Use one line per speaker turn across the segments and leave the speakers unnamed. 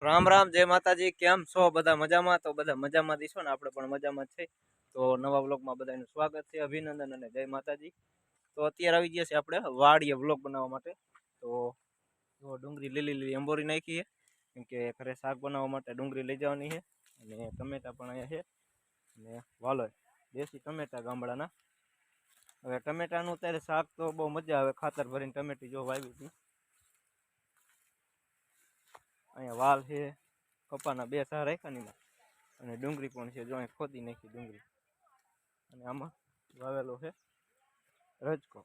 રામ રામ, જય માતાજી। કેમ છો બધા? મજામાં? તો બધા મજામાં દીશો ને, આપણે પણ મજામાં છે। તો નવા વ્લોગમાં બધાનું સ્વાગત છે, અભિનંદન અને જય માતાજી। તો અત્યારે આવી ગયા છે આપણે વાડીએ વ્લોગ બનાવવા માટે। તો જો ડુંગળી લીલી લીલી એંબોરી નાખી છે, કેમ કે ઘરે શાક બનાવવા માટે ડુંગળી લઈ જવાની છે। અને ટમેટા પણ અહીંયા છે, અને વાલો દેશી ટમેટા ગામડાના। હવે ટમેટાનું અત્યારે શાક તો બહુ મજા આવે, ખાતર ભરીને ટમેટી જો વાવી હતી। અહીંયા વાલ છે, કપાના બે સાર રાખ્યા ની, અને ડુંગળી પણ છે, જો અહીં ખોદી નાખી ડુંગળી। અને આમાં વાવેલો છે રજકો,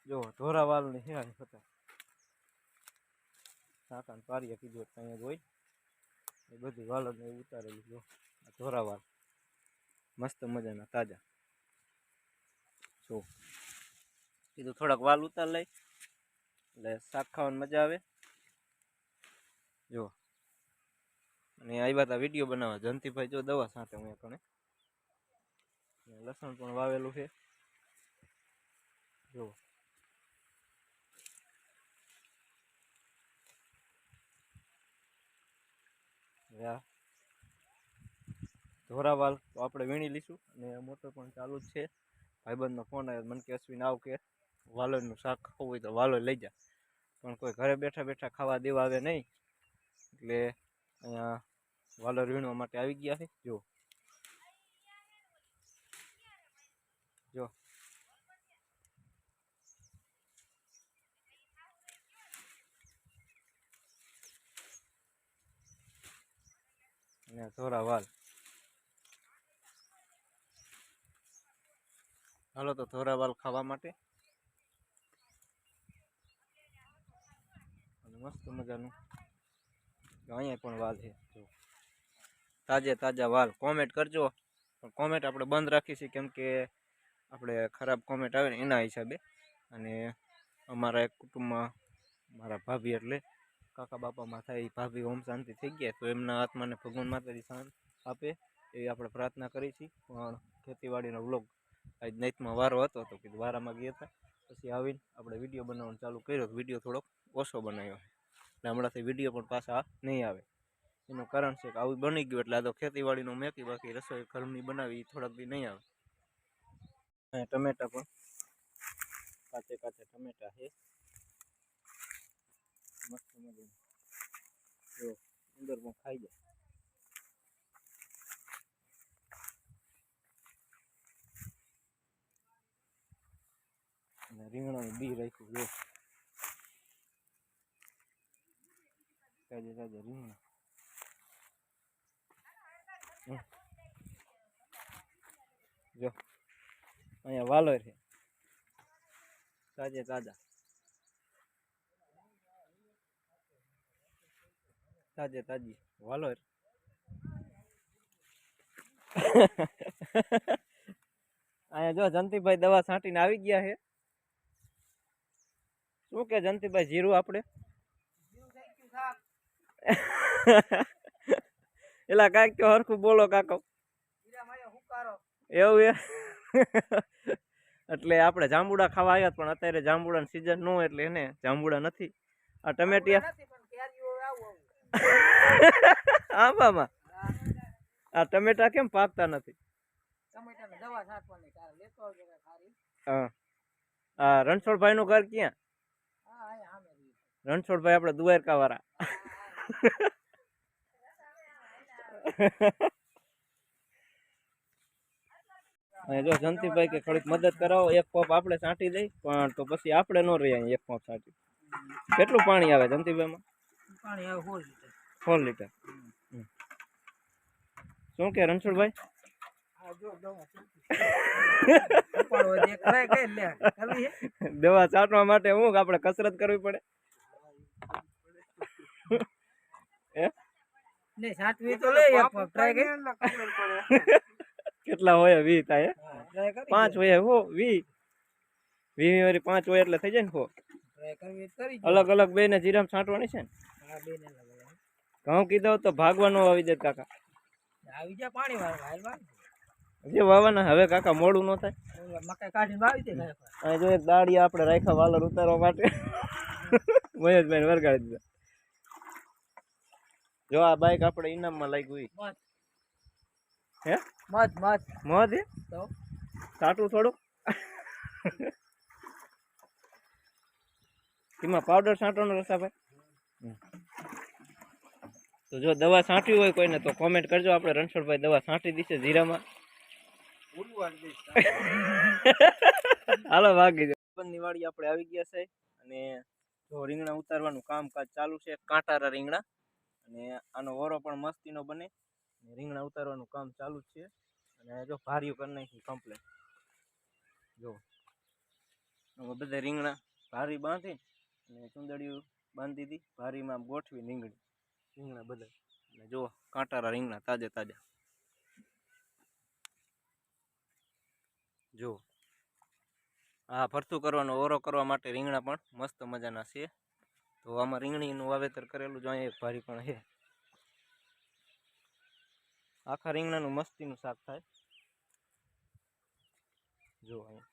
જો ધોરા વાલની છે આની ફતા કાકાને પારીએ કીધું અહીંયા હોય એ બધી વાલ ને ઉતારેલી। જો ધોરા વાલ મસ્ત મજાના તાજા, જો કીધું થોડાક વાલ ઉતાર લઈ એટલે શાક ખાવાની મજા આવે। જો અને આવ્યા હતા વિડીયો બનાવવા જંતીભાઈ, જો દવા સાથે હું કણે લસણ પણ વાવેલું છે। જો ધોરાવાલ તો આપણે વીણી લઈશું, અને મોટર પણ ચાલુ જ છે। ભાઈબંધનો ફોન આવ્યો, મને કે અશ્વિન આવ કે વાલોરનું શાક ખાવું હોય તો વાલોર લઈ જા, પણ કોઈ ઘરે બેઠા બેઠા ખાવા દેવા આવે નહીં, એટલે અહીંયા વાલોર વીણવા માટે આવી ગયા છે। જો જો અને ધોરા વાલ, હાલો તો ધોરા વાલ ખાવા માટે। અને મસ્ત મજાનું અહીંયા પણ વાલ છે, જો તાજે તાજા વાલ। કોમેન્ટ કરજો, પણ કોમેન્ટ આપણે બંધ રાખીશું, કેમ કે આપણે ખરાબ કોમેન્ટ આવે ને એના હિસાબે। અને અમારા એક કુટુંબમાં મારા ભાભી એટલે કાકા બાપામાં થાય, ભાભી ઓમ શાંતિ થઈ ગયા, તો એમના આત્માને ભગવાન માતાજી શાંતિ આપે એવી આપણે પ્રાર્થના કરી છીએ। પણ ખેતીવાડીનો વ્લોગ આજ નાઇટમાં વારો હતો, તો કીધું વારામાં ગયા હતા, પછી આવીને આપણે વિડીયો બનાવવાનું ચાલુ કર્યો, તો વિડીયો થોડોક ઓછો બનાવ્યો, એટલે હમણાંથી વિડીયો પણ પાછા નહીં આવે। એનું કારણ છે કે આવું બની ગયું, એટલે આ તો ખેતીવાડીનું મેકી, બાકી રસોઈ ઘરની બનાવી થોડાક દી નહીં આવે। ટમેટા પણ કાચે કાચે ટમેટા છે, મસ્ત મજા, જો અંદર પણ ખાઈ જાય। અને રીંગણાનું બી રાખ્યું, જો તાજે તાજા રીંગણા, જો અહીંયા વાલોર છે તાજે તાજા, તાજે તાજી વાલોર। અહીંયા જો જંતીભાઈ દવા છાંટીને આવી ગયા છે। શું કે જંતીભાઈ, જીરું આપણે એલા કાંઈક તો હરખું બોલો કાકો, એવું એ એટલે આપણે જાંબુડા ખાવા આવ્યા, પણ અત્યારે જાંબુડાની સિઝન ન હોય એટલે એને જાંબુડા નથી। આ ટમેટિયા આમાં આ ટમેટા કેમ પાકતા નથી? હા, રણછોડભાઈ નું ઘર ક્યાં? રણછોડભાઈ આપડે દ્વારકા વાળા। જો જંતીભાઈ કે થોડીક મદદ કરાવો, એક પંપ આપણે છાંટી દઈ, પણ તો પછી આપણે ન રહીએ એક પંપ છાંટી। કેટલું પાણી આવે જંતીભાઈ માં? પાણી આવે 4 લીટર। શું કે રણછોડભાઈ? દવા છાંટવા માટે હું આપણે કસરત કરવી પડે? કેટલા હોય? 20 થાય, 5 હોય, 20 વાળી 5 હોય એટલે થઈ જાય ને 4। અલગ અલગ બે ને જીરામ છાંટવાની છે ને? ઘઉં કીધો તો ભાગવાનો આવી જાય કાકા, આવી જાય પાણી વાળવા જે વાવાના। હવે કાકા મોડું ન થાય, મકાઈ કાઢીને વાવી દે। અહીં જો એક દાડિયા આપણે રાખ્યા વાલર ઉતારવા માટે, મહેશભાઈ વરગાડી દીધા। જો આ બાઈક આપણે ઇનામમાં લાગ્યું ઈ હે
મત મત
મધ હે
તો
સાટું થોડું એમાં પાવડર છાંટવાનો રસાભાઈ તો જો દવા છાંટવી હોય કોઈને તો કોમેન્ટ કરજો આપણે રણછોડભાઈ દવા છાંટી દીશે જીરામાં હાલો ભાગી જાઓ નિવાડી આપણે આવી ગયા છે અને જો રીંગણા ઉતારવાનું કામકાજ ચાલુ છે કાંટારા રીંગણા અને આનો ઓરો પણ મસ્તીનો બને રીંગણા ઉતારવાનું કામ ચાલુ જ છે અને જો ભાર્યું કરી નાખી કમ્પ્લેટ જો બધા રીંગણા ભારી બાંધી અને ચુંદડીયું બાંધી દીધી ભારીમાં ગોઠવી રીંગણા બધા અને જો કાંટારા રીંગણા તાજે તાજા જો આ ફરતું કરવાનો ઓરો કરવા માટે રીંગણા પણ મસ્ત મજાના છે તો આમાં રીંગણીનું વાવેતર કરેલું જો અહીંયા એક ભારી પણ છે આખા રીંગણાનું મસ્તીનું શાક થાય જો અહીંયા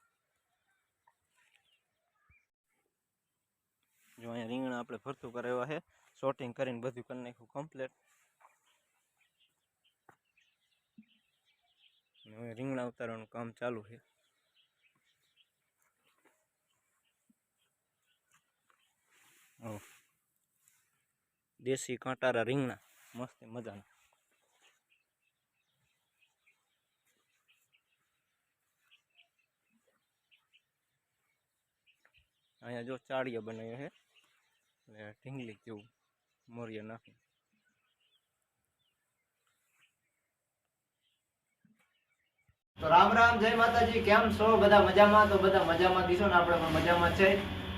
રીંગણા આપણે ફરતું કરાવ્યા છે શોર્ટિંગ કરીને બધું કરી નાખ્યું કમ્પ્લીટ હવે રીંગણા ઉતારવાનું કામ ચાલુ છે દેશી કાંટારા રીંગણા મસ્ત મજાના અહીંયા જો ચાળિયા બનાવ્યા છે એટલે ઢીંગલી જેવું મોરિયા નાખી
તો રામ રામ જય માતાજી કેમ છો બધા મજામાં તો બધા મજામાં દીશો ને આપણે પણ મજામાં છે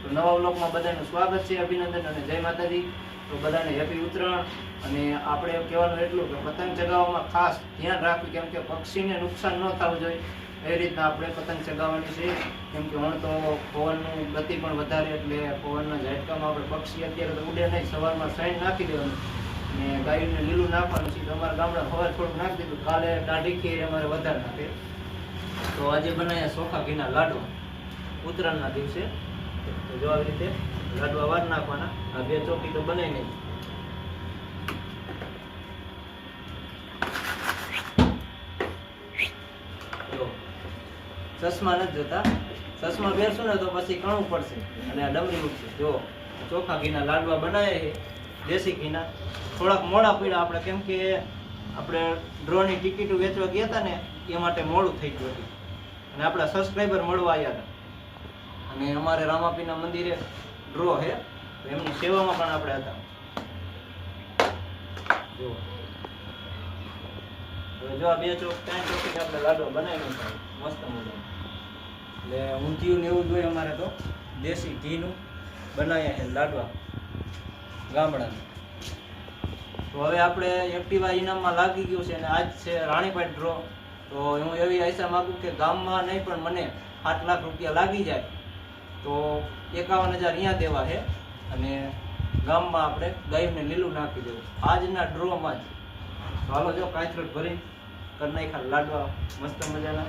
તો નવા વ્લોગમાં બધાનું સ્વાગત છે અભિનંદન અને જય માતાજી તો બધાને હેપી ઉત્તરાયણ અને આપણે કહેવાનું એટલું કે પતંગ ચગાવવામાં ખાસ ધ્યાન રાખવું કેમ કે પક્ષીને નુકસાન ન થવું જોઈએ એ રીતના આપણે પતંગ ચગાવવાની છે કેમ કે હવે તો પવનનું ગતિ પણ વધારે એટલે પવનના ઝટકામાં આપણે પક્ષી અત્યારે તો ઉડે નહીં સવારમાં સાઈન નાખી દેવાનું અને ગાયને લીલું નાખવાનું છે અમારા ગામડા સવાર થોડુંક નાખી દીધું કાલે દાઢી ખીર અમારે વધારે નાખે તો આજે બનાવ્યા ચોખા ઘીના લાડવા ઉત્તરાયણના દિવસે તો જો આવી રીતે લાડવા વાર નાખવાના આ બે ચોકી તો બનાવી નહીં ચશ્મા નથી જોતા ચશ્મા પહેરશું ને તો પછી કણવું પડશે અને આ ડમરી ઉઠશે જો ચોખા ઘીના લાડવા બનાવે છે દેશી ઘીના થોડાક મોડા પડ્યા આપણે કેમ કે આપણે ડ્રોની ટિકિટો વેચવા ગયા હતા ને એ માટે મોડું થઈ ગયું હતું અને આપણા સબસ્ક્રાઈબર મળવા આવ્યા હતા અને અમારે રામાપીના મંદિરે ડ્રો છે તો એમની સેવામાં પણ આપણે હતા જો આ બે ત્રણ ચોકી આપણે લાડવા બનાવી મસ્ત મજા એટલે ઊંધિયું ને એવું જોઈએ અમારે તો દેશી ઘીનું બનાવ્યા છે લાડવા ગામડાનું તો હવે આપણે એક્ટિવા ઇનામમાં લાગી ગયું છે અને આજ છે રાણીપાટ ડ્રો તો હું એવી આશા માગું કે ગામમાં નહીં પણ મને 8 લાખ રૂપિયા લાગી જાય તો 51,000 અહીંયા દેવા છે અને ગામમાં આપણે ગાયને લીલું નાખી દેવું આજના ડ્રોમાં જ તો હાલો જો કાંચરોટ ભરી કરી નાખ્યા લાડવા મસ્ત મજાના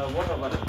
વોટર પાર્ક